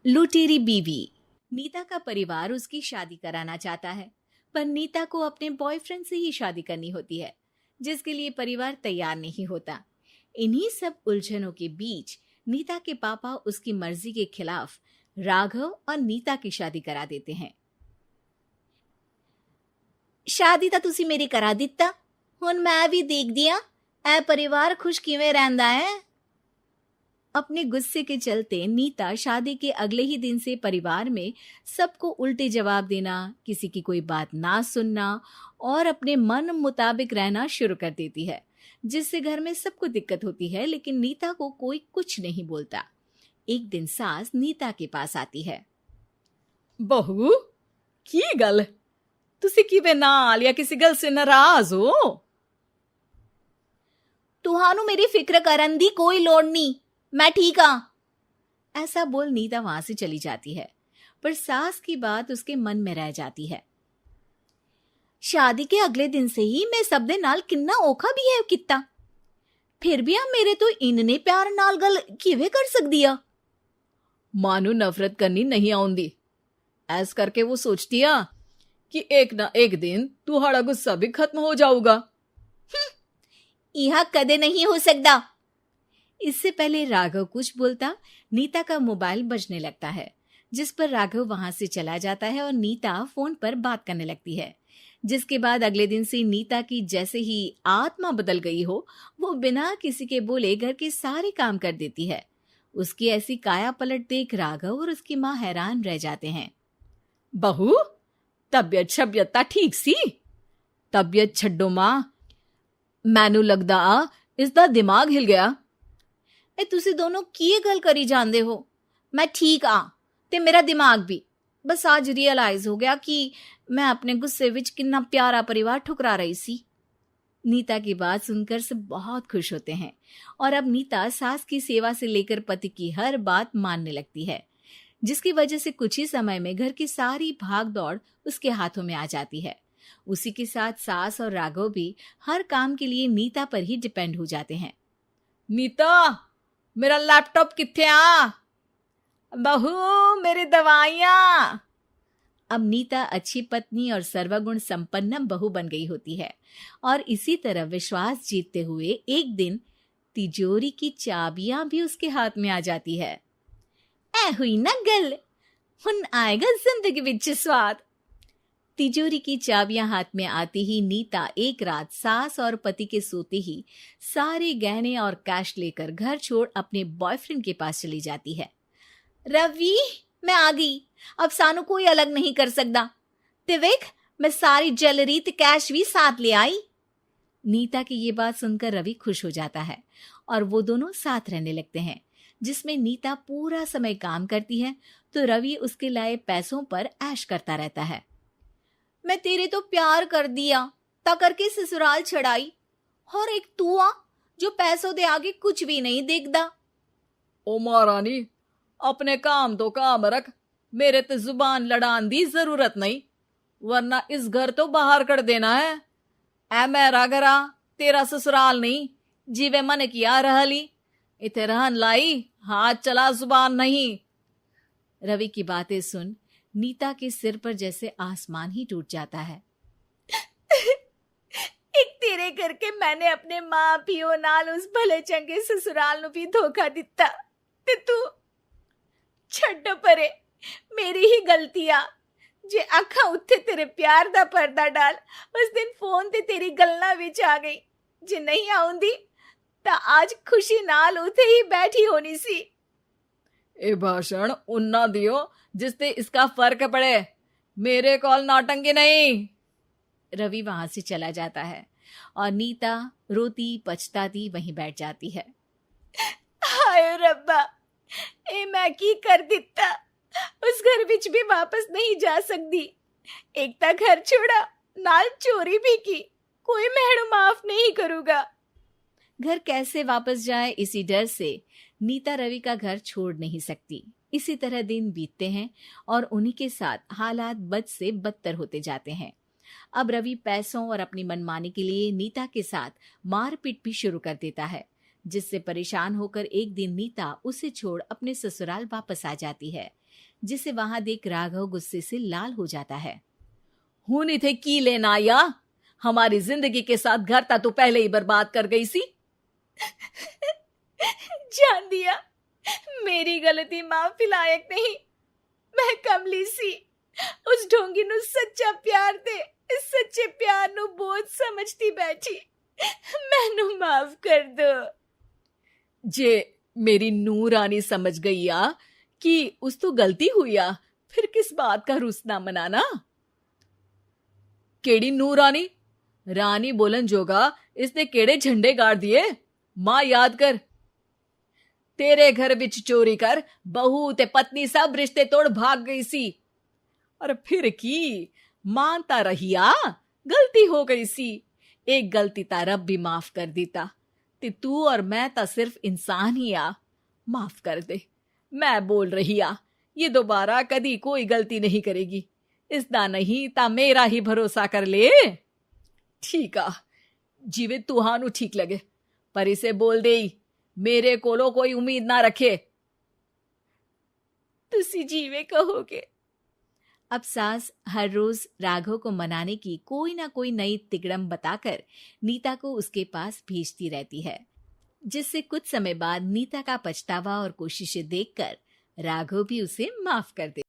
लुटेरी बीवी। नीता का परिवार उसकी शादी कराना चाहता है, पर नीता को अपने बॉयफ्रेंड से ही शादी करनी होती है, जिसके लिए परिवार तैयार नहीं होता। इन्हीं सब उलझनों के बीच नीता के पापा उसकी मर्जी के खिलाफ राघव और नीता की शादी करा देते हैं। शादी ਤਾਂ ਤੁਸੀਂ ਮੇਰੀ ਕਰਾ ਦਿੱਤਾ, ਹੁਣ मैं भी देखदी ਆਂ ਇਹ परिवार खुश किवें रहंदा है। अपने गुस्से के चलते नीता शादी के अगले ही दिन से परिवार में सबको उल्टे जवाब देना, किसी की कोई बात ना सुनना और अपने मन मुताबिक रहना शुरू कर देती है, जिससे घर में सबको दिक्कत होती है, लेकिन नीता को कोई कुछ नहीं बोलता। एक दिन सास नीता के पास आती है। बहू की गल, तुसी किवें नाल या किसी गल से नाराज हो? तुहानू मेरी फिक्र करन दी कोई लोड़ नहीं, मैं ठीक हाँ। ऐसा बोल नीता वहां से चली जाती है, पर सास की बात उसके मन में रह जाती है। शादी के अगले दिन से ही मैं सब दे नाल किन्ना औखा बिहेव किता, फिर भी आ मेरे तो इन्ने प्यार नाल गल किवें कर सकदी आ। मानू नफरत करनी नहीं आउंदी, ऐस करके वो सोचती आ कि एक ना एक दिन तुम्हारा गुस्सा भी खत्म हो जाऊगा। यह कदे नहीं हो सकता। इससे पहले राघव कुछ बोलता, नीता का मोबाइल बजने लगता है, जिस पर राघव वहां से चला जाता है और नीता फोन पर बात करने लगती है। जिसके बाद अगले दिन से नीता की जैसे ही आत्मा बदल गई हो, वो बिना किसी के बोले घर के सारे काम कर देती है। उसकी ऐसी काया पलट देख राघव और उसकी माँ हैरान रह जाते हैं। बहू तबियत शबियत ता ठीक सी? तबियत छड्डो मां, मैनू लगदा आ इसदा दिमाग हिल गया। ए तुसी दोनों की गल करी जांदे हो? मैं ठीक आ ते मेरा दिमाग भी। बस आज रियलाइज हो गया कि मैं अपने गुस्से विच कितना प्यारा परिवार ठुकरा रही सी। नीता की बात सुनकर सब बहुत खुश होते हैं और अब नीता सास की सेवा से लेकर पति की हर बात मानने लगती है, जिसकी वजह से कुछ ही समय में घर की सारी भाग दौड़ उसके हाथों में आ जाती है। उसी के साथ सास और राघव भी हर काम के लिए नीता पर ही डिपेंड हो जाते हैं। नीता मेरा लैपटॉप किथे आ? बहू मेरी दवाइयां। अब नीता अच्छी पत्नी और सर्वगुण संपन्न बहू बन गई होती है और इसी तरह विश्वास जीतते हुए एक दिन तिजोरी की चाबियां भी उसके हाथ में आ जाती है। ऐ हुई ना गल, हुन आएगा जिंदगी विच स्वाद। तिजोरी की चाबियां हाथ में आती ही नीता एक रात सास और पति के सोते ही सारे गहने और कैश लेकर घर छोड़ अपने बॉयफ्रेंड के पास चली जाती है। रवि मैं आ गई, अब सानू कोई अलग नहीं कर सकता। ते वेख मैं सारी ज्वेलरी ते कैश भी साथ ले आई। नीता की ये बात सुनकर रवि खुश हो जाता है और वो दोनों साथ रहने लगते हैं, जिसमें नीता पूरा समय काम करती है तो रवि उसके लाए पैसों पर ऐश करता रहता है। मैं तेरे तो प्यार कर दिया ता करके ससुराल छड़ाई, और एक तू आ जो पैसों दे आगे कुछ भी नहीं देखदा। ओ महारानी अपने काम तो काम रख, मेरे ते जुबान लड़ान दी जरूरत नहीं, वरना इस घर तो बाहर कर देना है। ऐ मेरा घरा तेरा ससुराल नहीं, जीवे मन किया रहली इथे रहन लाई, हाथ चला जुबान नहीं। रवि की बातें सुन नीता के सिर पर जैसे आसमान ही टूट जाता है। एक तेरे करके मैंने अपने मां पियो नाल उस भले चंगे ससुराल नु भी धोखा दिता ते तू छड्ड परे, मेरी ही गलतियां। जे आखा उत्थे तेरे प्यार दा पर्दा डाल, उस दिन फोन ते तेरी गल्ला विच आ गई। जे नहीं आउंदी ता आज खुशी नाल उथे ही बैठी होनी सी। ए भाषण उन्ना दियो जिससे इसका फर्क पड़े, मेरे कॉल नौटंकी नहीं। रवि वहां से चला जाता है और नीता रोती पछताती वहीं बैठ जाती है। हाय रब्बा, ए मैं की कर दिता, उस घर विच भी वापस नहीं जा सकती। एक ता घर छोड़ा, नाल चोरी भी की, कोई मैनू माफ नहीं करूंगा। घर कैसे वापस जाए इसी डर से नीता रवि का घर छोड़ नहीं सकती। इसी तरह दिन बीतते हैं और उन्हीं के साथ हालात बद से बदतर होते जाते हैं। अब रवि पैसों और अपनी मनमानी के लिए नीता के साथ मारपीट भी शुरू कर देता है, जिससे परेशान होकर एक दिन नीता उसे छोड़ अपने ससुराल वापस आ जाती है। जिसे वहां देख राघव गुस्से से लाल हो जाता है। हुन इथे की लेना आया? हमारी जिंदगी के साथ घर ता तू पहले ही बर्बाद कर गई सी। जान दिया, मेरी गलती माफी लायक नहीं। मैं कमली सी उस ढोंगी नु सच्चा प्यार दे इस सच्चे प्यार नु बोझ समझती बैठी। मैनू माफ कर दो। जे मेरी नू रानी समझ गई आ कि उस तो गलती हुई आ, फिर किस बात का रुसना मनाना? केड़ी नू रानी? रानी बोलन जोगा इसने केड़े झंडे गाड़ दिए? मां याद कर, तेरे घर विच चोरी कर बहू ते पत्नी सब रिश्ते तोड़ भाग गई सी। और फिर की मानता रहिया, गलती हो गई सी। एक गलती ता रब भी माफ कर देता ते तू और मैं ता सिर्फ इंसान ही आ। माफ कर दे, मैं बोल रही आ, ये दोबारा कदी कोई गलती नहीं करेगी। इसदा नहीं ता मेरा ही भरोसा कर ले। ठीक आ, जिवें तुहानू ठीक लगे, पर इसे बोल दे मेरे कोलो कोई उम्मीद ना रखे। तुसी जीवे कहोगे। अब सास हर रोज राघव को मनाने की कोई ना कोई नई तिकड़म बताकर नीता को उसके पास भेजती रहती है, जिससे कुछ समय बाद नीता का पछतावा और कोशिशें देखकर राघव भी उसे माफ कर दे।